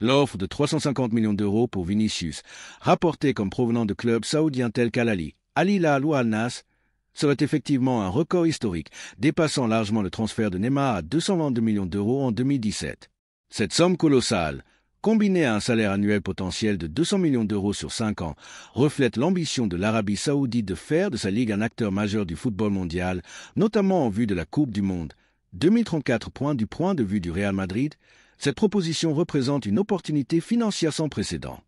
L'offre de 350 millions d'euros pour Vinicius, rapportée comme provenant de clubs saoudiens tels qu'Al-Ahly, Al-Hilal ou Al-Nassr, serait effectivement un record historique, dépassant largement le transfert de Neymar à 222 millions d'euros en 2017. Cette somme colossale, combinée à un salaire annuel potentiel de 200 millions d'euros sur 5 ans, reflète l'ambition de l'Arabie saoudite de faire de sa ligue un acteur majeur du football mondial, notamment en vue de la Coupe du Monde. 2034 points du point de vue du Real Madrid, cette proposition représente une opportunité financière sans précédent.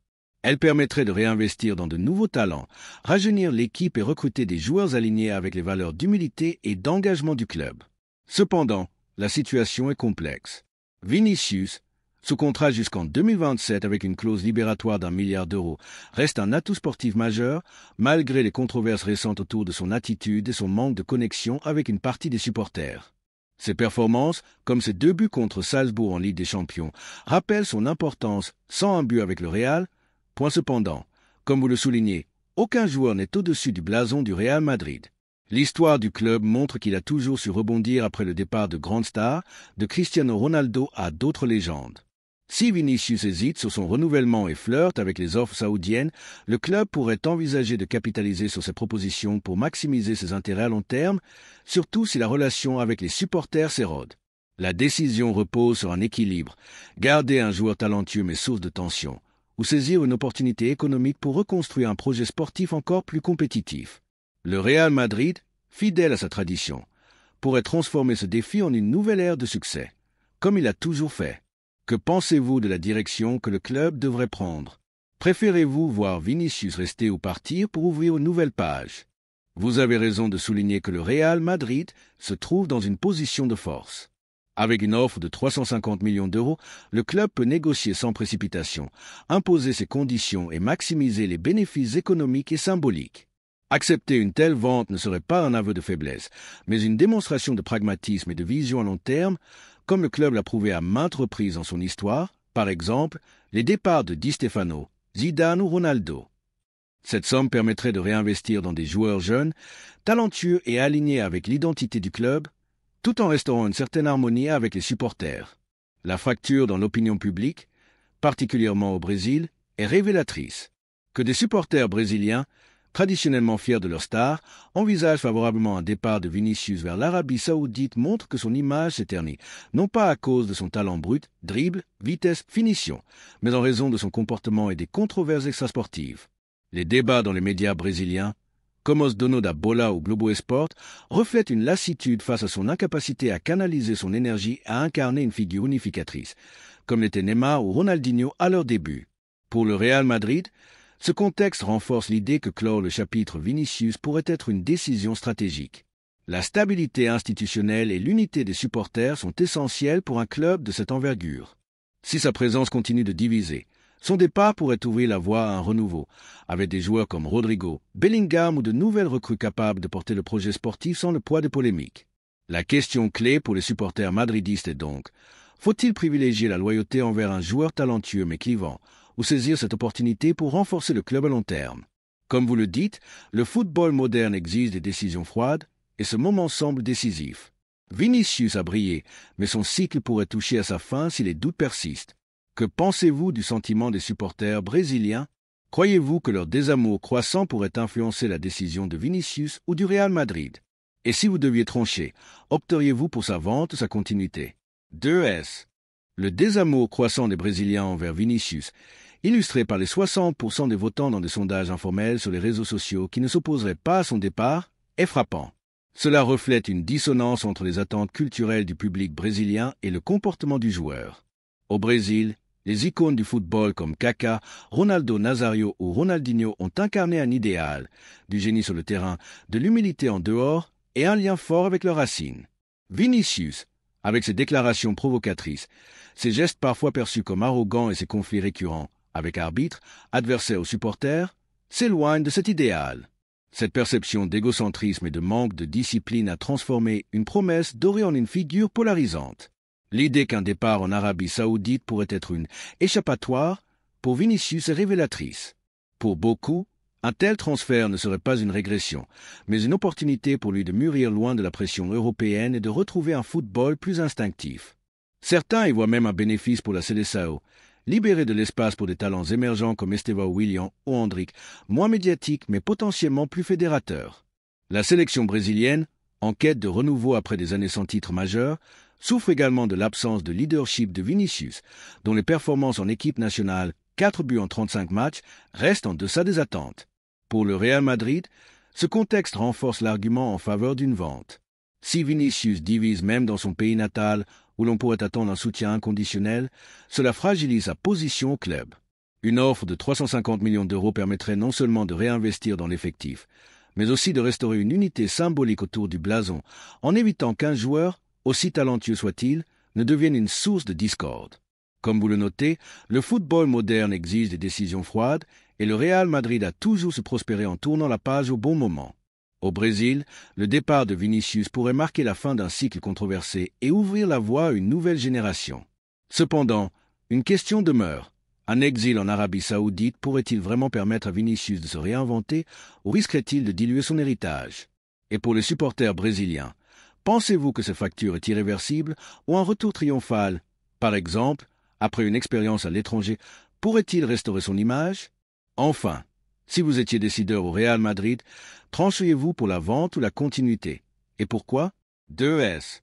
Elle permettrait de réinvestir dans de nouveaux talents, rajeunir l'équipe et recruter des joueurs alignés avec les valeurs d'humilité et d'engagement du club. Cependant, la situation est complexe. Vinicius, sous contrat jusqu'en 2027 avec une clause libératoire d'1 milliard d'euros, reste un atout sportif majeur, malgré les controverses récentes autour de son attitude et son manque de connexion avec une partie des supporters. Ses performances, comme ses 2 buts contre Salzbourg en Ligue des Champions, rappellent son importance sans un but avec le Real. Point cependant, comme vous le soulignez, aucun joueur n'est au-dessus du blason du Real Madrid. L'histoire du club montre qu'il a toujours su rebondir après le départ de grandes stars, de Cristiano Ronaldo à d'autres légendes. Si Vinicius hésite sur son renouvellement et flirte avec les offres saoudiennes, le club pourrait envisager de capitaliser sur ces propositions pour maximiser ses intérêts à long terme, surtout si la relation avec les supporters s'érode. La décision repose sur un équilibre, garder un joueur talentueux mais source de tension, ou saisir une opportunité économique pour reconstruire un projet sportif encore plus compétitif. Le Real Madrid, fidèle à sa tradition, pourrait transformer ce défi en une nouvelle ère de succès, comme il a toujours fait. Que pensez-vous de la direction que le club devrait prendre? Préférez-vous voir Vinicius rester ou partir pour ouvrir une nouvelle page? Vous avez raison de souligner que le Real Madrid se trouve dans une position de force. Avec une offre de 350 millions d'euros, le club peut négocier sans précipitation, imposer ses conditions et maximiser les bénéfices économiques et symboliques. Accepter une telle vente ne serait pas un aveu de faiblesse, mais une démonstration de pragmatisme et de vision à long terme, comme le club l'a prouvé à maintes reprises dans son histoire, par exemple, les départs de Di Stefano, Zidane ou Ronaldo. Cette somme permettrait de réinvestir dans des joueurs jeunes, talentueux et alignés avec l'identité du club, tout en restaurant une certaine harmonie avec les supporters. La fracture dans l'opinion publique, particulièrement au Brésil, est révélatrice. Que des supporters brésiliens, traditionnellement fiers de leur star, envisagent favorablement un départ de Vinicius vers l'Arabie saoudite montre que son image s'est ternie, non pas à cause de son talent brut, dribble, vitesse, finition, mais en raison de son comportement et des controverses extrasportives. Les débats dans les médias brésiliens, comme Os Donos da Bola ou Globo Esporte, reflètent une lassitude face à son incapacité à canaliser son énergie à incarner une figure unificatrice, comme l'étaient Neymar ou Ronaldinho à leur début. Pour le Real Madrid, ce contexte renforce l'idée que clore le chapitre Vinicius pourrait être une décision stratégique. La stabilité institutionnelle et l'unité des supporters sont essentielles pour un club de cette envergure. Si sa présence continue de diviser, son départ pourrait ouvrir la voie à un renouveau, avec des joueurs comme Rodrigo, Bellingham ou de nouvelles recrues capables de porter le projet sportif sans le poids des polémiques. La question clé pour les supporters madridistes est donc, faut-il privilégier la loyauté envers un joueur talentueux mais clivant, ou saisir cette opportunité pour renforcer le club à long terme? Comme vous le dites, le football moderne exige des décisions froides, et ce moment semble décisif. Vinicius a brillé, mais son cycle pourrait toucher à sa fin si les doutes persistent. Que pensez-vous du sentiment des supporters brésiliens? Croyez-vous que leur désamour croissant pourrait influencer la décision de Vinicius ou du Real Madrid? Et si vous deviez trancher, opteriez-vous pour sa vente ou sa continuité? 2S. Le désamour croissant des Brésiliens envers Vinicius, illustré par les 60% des votants dans des sondages informels sur les réseaux sociaux qui ne s'opposeraient pas à son départ, est frappant. Cela reflète une dissonance entre les attentes culturelles du public brésilien et le comportement du joueur. Au Brésil, les icônes du football comme Kaká, Ronaldo Nazario ou Ronaldinho ont incarné un idéal, du génie sur le terrain, de l'humilité en dehors et un lien fort avec leurs racines. Vinicius, avec ses déclarations provocatrices, ses gestes parfois perçus comme arrogants et ses conflits récurrents, avec arbitres, adversaires ou supporters, s'éloigne de cet idéal. Cette perception d'égocentrisme et de manque de discipline a transformé une promesse dorée en une figure polarisante. L'idée qu'un départ en Arabie saoudite pourrait être une échappatoire, pour Vinicius est révélatrice. Pour beaucoup, un tel transfert ne serait pas une régression, mais une opportunité pour lui de mûrir loin de la pression européenne et de retrouver un football plus instinctif. Certains y voient même un bénéfice pour la Seleção, libérer de l'espace pour des talents émergents comme Estevão Willian ou Endrick, moins médiatiques mais potentiellement plus fédérateurs. La sélection brésilienne, en quête de renouveau après des années sans titre majeur, souffre également de l'absence de leadership de Vinicius, dont les performances en équipe nationale, 4 buts en 35 matchs, restent en deçà des attentes. Pour le Real Madrid, ce contexte renforce l'argument en faveur d'une vente. Si Vinicius divise même dans son pays natal, où l'on pourrait attendre un soutien inconditionnel, cela fragilise sa position au club. Une offre de 350 millions d'euros permettrait non seulement de réinvestir dans l'effectif, mais aussi de restaurer une unité symbolique autour du blason, en évitant qu'un joueur, aussi talentueux soit-il, ne devienne une source de discorde. Comme vous le notez, le football moderne exige des décisions froides, et le Real Madrid a toujours su prospérer en tournant la page au bon moment. Au Brésil, le départ de Vinicius pourrait marquer la fin d'un cycle controversé et ouvrir la voie à une nouvelle génération. Cependant, une question demeure. Un exil en Arabie Saoudite pourrait-il vraiment permettre à Vinicius de se réinventer ou risquerait-il de diluer son héritage? Et pour les supporters brésiliens, pensez-vous que cette fracture est irréversible ou un retour triomphal? Par exemple, après une expérience à l'étranger, pourrait-il restaurer son image? Enfin, si vous étiez décideur au Real Madrid, trancheriez-vous pour la vente ou la continuité? Et pourquoi? 2S.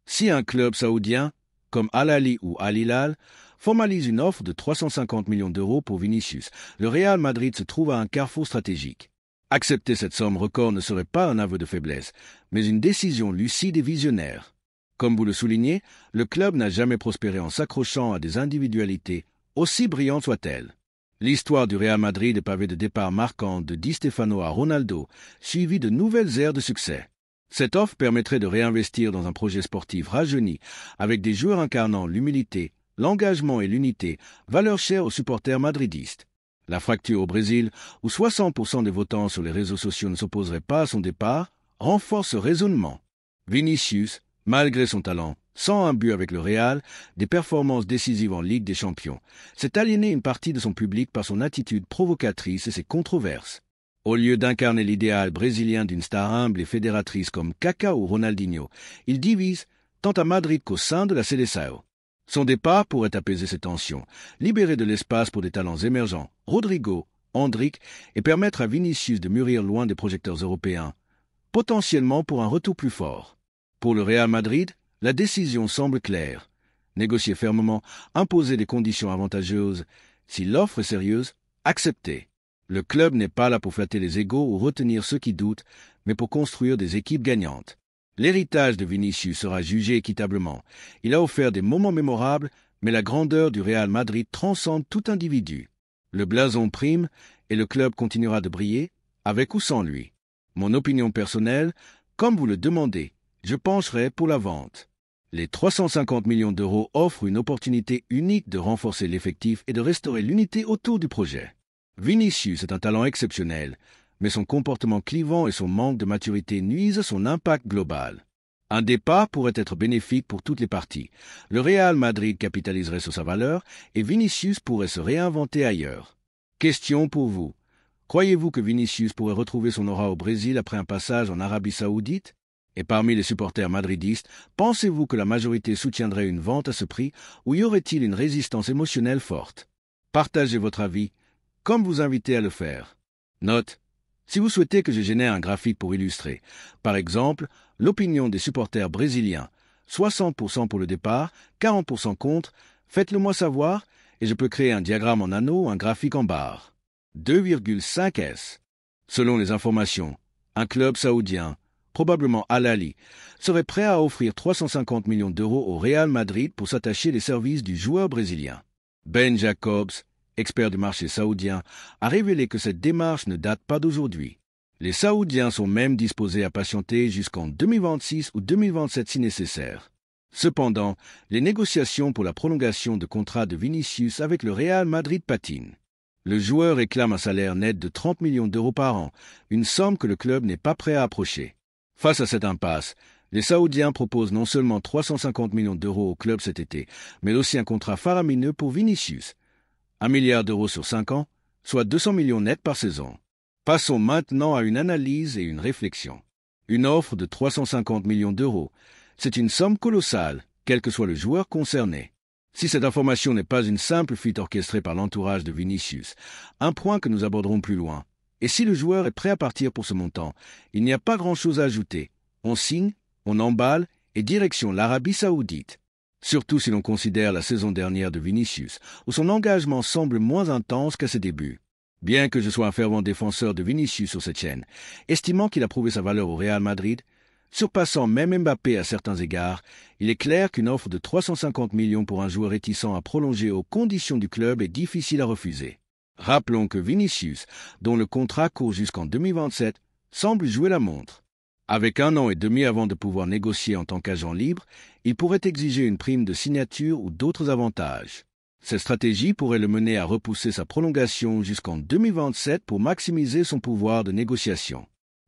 Si un club saoudien, comme Al Ahly ou Al Hilal, formalise une offre de 350 millions d'euros pour Vinicius, le Real Madrid se trouve à un carrefour stratégique. Accepter cette somme record ne serait pas un aveu de faiblesse, mais une décision lucide et visionnaire. Comme vous le soulignez, le club n'a jamais prospéré en s'accrochant à des individualités, aussi brillantes soient-elles. L'histoire du Real Madrid est pavée de départs marquants de Di Stefano à Ronaldo, suivi de nouvelles ères de succès. Cette offre permettrait de réinvestir dans un projet sportif rajeuni, avec des joueurs incarnant l'humilité, l'engagement et l'unité, valeurs chères aux supporters madridistes. La fracture au Brésil, où 60% des votants sur les réseaux sociaux ne s'opposeraient pas à son départ, renforce ce raisonnement. Vinicius, malgré son talent, sans un but avec le Real, des performances décisives en Ligue des Champions, s'est aliéné une partie de son public par son attitude provocatrice et ses controverses. Au lieu d'incarner l'idéal brésilien d'une star humble et fédératrice comme Kaká ou Ronaldinho, il divise tant à Madrid qu'au sein de la Seleção. Son départ pourrait apaiser ces tensions, libérer de l'espace pour des talents émergents, Rodrigo, Endrick, et permettre à Vinicius de mûrir loin des projecteurs européens, potentiellement pour un retour plus fort. Pour le Real Madrid, la décision semble claire. Négocier fermement, imposer des conditions avantageuses. Si l'offre est sérieuse, accepter. Le club n'est pas là pour flatter les égos ou retenir ceux qui doutent, mais pour construire des équipes gagnantes. L'héritage de Vinicius sera jugé équitablement. Il a offert des moments mémorables, mais la grandeur du Real Madrid transcende tout individu. Le blason prime et le club continuera de briller, avec ou sans lui. Mon opinion personnelle, comme vous le demandez, je pencherai pour la vente. Les 350 millions d'euros offrent une opportunité unique de renforcer l'effectif et de restaurer l'unité autour du projet. Vinicius est un talent exceptionnel, mais son comportement clivant et son manque de maturité nuisent à son impact global. Un départ pourrait être bénéfique pour toutes les parties. Le Real Madrid capitaliserait sur sa valeur et Vinicius pourrait se réinventer ailleurs. Question pour vous. Croyez-vous que Vinicius pourrait retrouver son aura au Brésil après un passage en Arabie Saoudite? Et parmi les supporters madridistes, pensez-vous que la majorité soutiendrait une vente à ce prix ou y aurait-il une résistance émotionnelle forte? Partagez votre avis, comme vous invitez à le faire. Note: si vous souhaitez que je génère un graphique pour illustrer, par exemple, l'opinion des supporters brésiliens, 60% pour le départ, 40% contre, faites-le moi savoir et je peux créer un diagramme en anneau ou un graphique en barre. 2,5S. Selon les informations, un club saoudien, probablement Al Ahly, serait prêt à offrir 350 millions d'euros au Real Madrid pour s'attacher les services du joueur brésilien. Ben Jacobs, expert du marché saoudien, a révélé que cette démarche ne date pas d'aujourd'hui. Les Saoudiens sont même disposés à patienter jusqu'en 2026 ou 2027 si nécessaire. Cependant, les négociations pour la prolongation de contrat de Vinicius avec le Real Madrid patinent. Le joueur réclame un salaire net de 30 millions d'euros par an, une somme que le club n'est pas prêt à approcher. Face à cette impasse, les Saoudiens proposent non seulement 350 millions d'euros au club cet été, mais aussi un contrat faramineux pour Vinicius. 1 milliard d'euros sur 5 ans, soit 200 millions nets par saison. Passons maintenant à une analyse et une réflexion. Une offre de 350 millions d'euros, c'est une somme colossale, quel que soit le joueur concerné. Si cette information n'est pas une simple fuite orchestrée par l'entourage de Vinicius, un point que nous aborderons plus loin. Et si le joueur est prêt à partir pour ce montant, il n'y a pas grand-chose à ajouter. On signe, on emballe et direction l'Arabie Saoudite. Surtout si l'on considère la saison dernière de Vinicius, où son engagement semble moins intense qu'à ses débuts. Bien que je sois un fervent défenseur de Vinicius sur cette chaîne, estimant qu'il a prouvé sa valeur au Real Madrid, surpassant même Mbappé à certains égards, il est clair qu'une offre de 350 millions pour un joueur réticent à prolonger aux conditions du club est difficile à refuser. Rappelons que Vinicius, dont le contrat court jusqu'en 2027, semble jouer la montre. Avec 1 an et demi avant de pouvoir négocier en tant qu'agent libre, il pourrait exiger une prime de signature ou d'autres avantages. Cette stratégie pourrait le mener à repousser sa prolongation jusqu'en 2027 pour maximiser son pouvoir de négociation.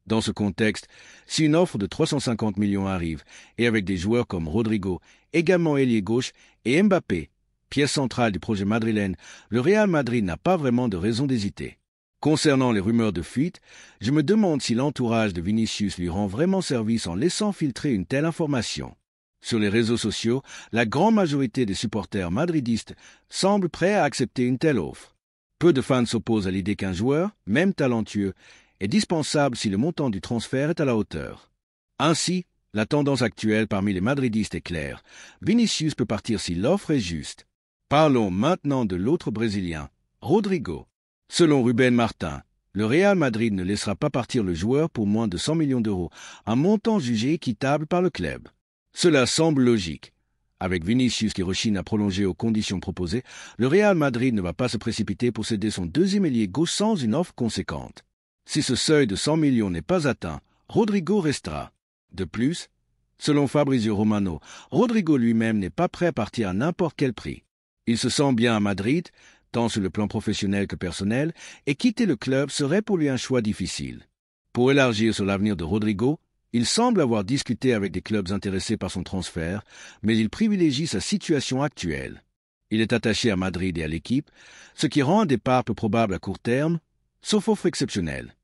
Dans ce contexte, si une offre de 350 millions arrive, et avec des joueurs comme Rodrigo, également ailier gauche, et Mbappé, pièce centrale du projet madrilène, le Real Madrid n'a pas vraiment de raison d'hésiter. Concernant les rumeurs de fuite, je me demande si l'entourage de Vinicius lui rend vraiment service en laissant filtrer une telle information. Sur les réseaux sociaux, la grande majorité des supporters madridistes semblent prêts à accepter une telle offre. Peu de fans s'opposent à l'idée qu'un joueur, même talentueux, est dispensable si le montant du transfert est à la hauteur. Ainsi, la tendance actuelle parmi les madridistes est claire. Vinicius peut partir si l'offre est juste. Parlons maintenant de l'autre Brésilien, Rodrigo. Selon Ruben Martin, le Real Madrid ne laissera pas partir le joueur pour moins de 100 millions d'euros, un montant jugé équitable par le club. Cela semble logique. Avec Vinicius qui rechigne à prolonger aux conditions proposées, le Real Madrid ne va pas se précipiter pour céder son deuxième ailier gauche sans une offre conséquente. Si ce seuil de 100 millions n'est pas atteint, Rodrigo restera. De plus, selon Fabrizio Romano, Rodrigo lui-même n'est pas prêt à partir à n'importe quel prix. Il se sent bien à Madrid, tant sur le plan professionnel que personnel, et quitter le club serait pour lui un choix difficile. Pour élargir sur l'avenir de Rodrigo, il semble avoir discuté avec des clubs intéressés par son transfert, mais il privilégie sa situation actuelle. Il est attaché à Madrid et à l'équipe, ce qui rend un départ peu probable à court terme, sauf offre exceptionnelle.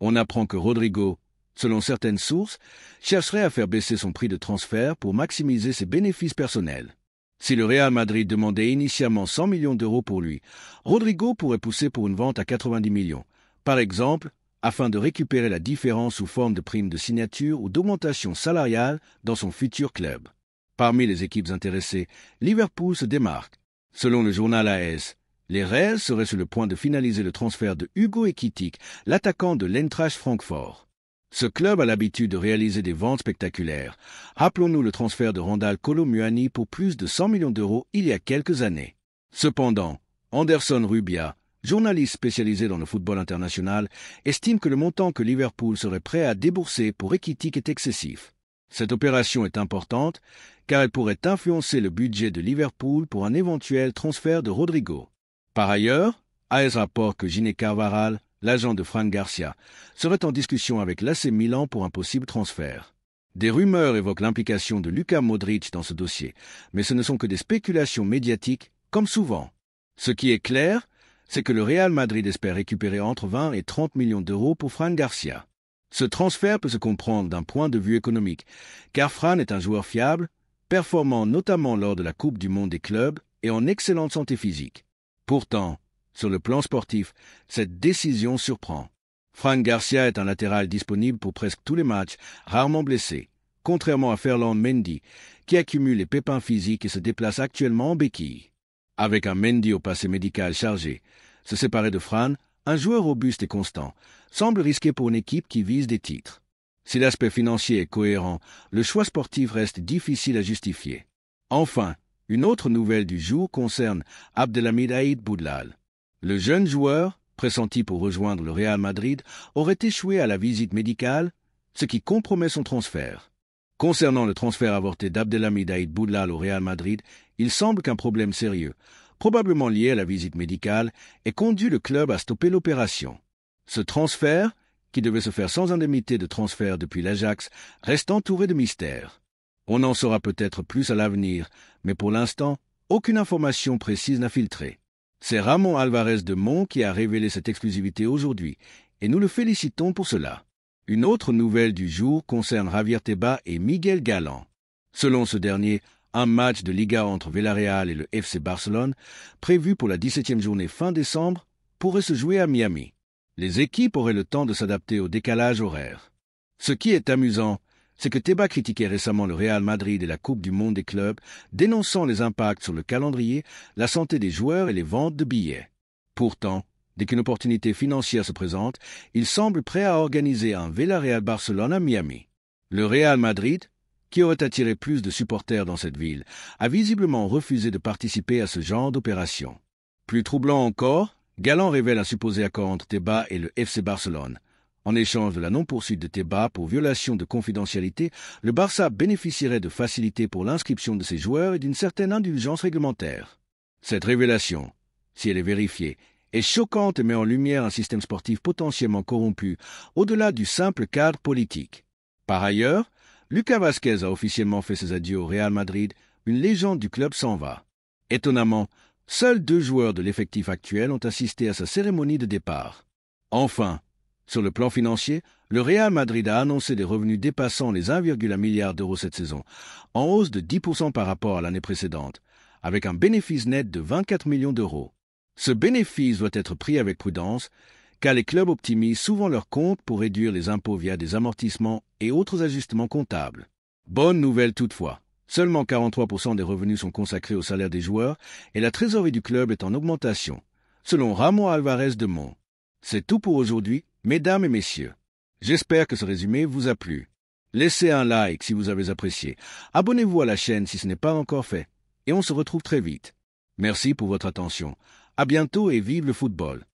On apprend que Rodrigo, selon certaines sources, chercherait à faire baisser son prix de transfert pour maximiser ses bénéfices personnels. Si le Real Madrid demandait initialement 100 millions d'euros pour lui, Rodrigo pourrait pousser pour une vente à 90 millions, par exemple, afin de récupérer la différence sous forme de prime de signature ou d'augmentation salariale dans son futur club. Parmi les équipes intéressées, Liverpool se démarque. Selon le journal AS, les Reds seraient sur le point de finaliser le transfert de Hugo Ekitike, l'attaquant de l'Eintracht Francfort. Ce club a l'habitude de réaliser des ventes spectaculaires. Rappelons-nous le transfert de Randal Kolo Muani pour plus de 100 millions d'euros il y a quelques années. Cependant, Anderson Rubia, journaliste spécialisé dans le football international, estime que le montant que Liverpool serait prêt à débourser pour Ekitike est excessif. Cette opération est importante car elle pourrait influencer le budget de Liverpool pour un éventuel transfert de Rodrigo. Par ailleurs, AS rapporte que Gine Carvajal, l'agent de Fran Garcia, serait en discussion avec l'AC Milan pour un possible transfert. Des rumeurs évoquent l'implication de Luka Modric dans ce dossier, mais ce ne sont que des spéculations médiatiques, comme souvent. Ce qui est clair, c'est que le Real Madrid espère récupérer entre 20 et 30 millions d'euros pour Fran Garcia. Ce transfert peut se comprendre d'un point de vue économique, car Fran est un joueur fiable, performant notamment lors de la Coupe du Monde des clubs et en excellente santé physique. Pourtant, sur le plan sportif, cette décision surprend. Fran Garcia est un latéral disponible pour presque tous les matchs, rarement blessé, contrairement à Ferland Mendy, qui accumule les pépins physiques et se déplace actuellement en béquille. Avec un Mendy au passé médical chargé, se séparer de Fran, un joueur robuste et constant, semble risqué pour une équipe qui vise des titres. Si l'aspect financier est cohérent, le choix sportif reste difficile à justifier. Enfin, une autre nouvelle du jour concerne Abdelhamid Aïd Boudlal. Le jeune joueur, pressenti pour rejoindre le Real Madrid, aurait échoué à la visite médicale, ce qui compromet son transfert. Concernant le transfert avorté d'Abdelhamid Aïd Boudlal au Real Madrid, il semble qu'un problème sérieux, probablement lié à la visite médicale, ait conduit le club à stopper l'opération. Ce transfert, qui devait se faire sans indemnité de transfert depuis l'Ajax, reste entouré de mystères. On en saura peut-être plus à l'avenir, mais pour l'instant, aucune information précise n'a filtré. C'est Ramon Alvarez de Mont qui a révélé cette exclusivité aujourd'hui, et nous le félicitons pour cela. Une autre nouvelle du jour concerne Javier Tebas et Miguel Galán. Selon ce dernier, Un match de Liga entre Villarreal et le FC Barcelone, prévu pour la 17e journée fin décembre, pourrait se jouer à Miami. Les équipes auraient le temps de s'adapter au décalage horaire. Ce qui est amusant, c'est que Tebas critiquait récemment le Real Madrid et la Coupe du Monde des clubs, dénonçant les impacts sur le calendrier, la santé des joueurs et les ventes de billets. Pourtant, dès qu'une opportunité financière se présente, il semble prêt à organiser un Villarreal-Barcelone à Miami. Le Real Madrid, qui aurait attiré plus de supporters dans cette ville, a visiblement refusé de participer à ce genre d'opération. Plus troublant encore, Galland révèle un supposé accord entre Tebas et le FC Barcelone. En échange de la non-poursuite de Tebas pour violation de confidentialité, le Barça bénéficierait de facilités pour l'inscription de ses joueurs et d'une certaine indulgence réglementaire. Cette révélation, si elle est vérifiée, est choquante et met en lumière un système sportif potentiellement corrompu, au-delà du simple cadre politique. Par ailleurs, Lucas Vázquez a officiellement fait ses adieux au Real Madrid, une légende du club s'en va. Étonnamment, seuls 2 joueurs de l'effectif actuel ont assisté à sa cérémonie de départ. Enfin, sur le plan financier, le Real Madrid a annoncé des revenus dépassant les 1,1 milliard d'euros cette saison, en hausse de 10% par rapport à l'année précédente, avec un bénéfice net de 24 millions d'euros. Ce bénéfice doit être pris avec prudence, car les clubs optimisent souvent leurs comptes pour réduire les impôts via des amortissements et autres ajustements comptables. Bonne nouvelle toutefois, seulement 43% des revenus sont consacrés au salaire des joueurs et la trésorerie du club est en augmentation, selon Ramon Alvarez de Mont. C'est tout pour aujourd'hui, mesdames et messieurs. J'espère que ce résumé vous a plu. Laissez un like si vous avez apprécié. Abonnez-vous à la chaîne si ce n'est pas encore fait. Et on se retrouve très vite. Merci pour votre attention. À bientôt et vive le football.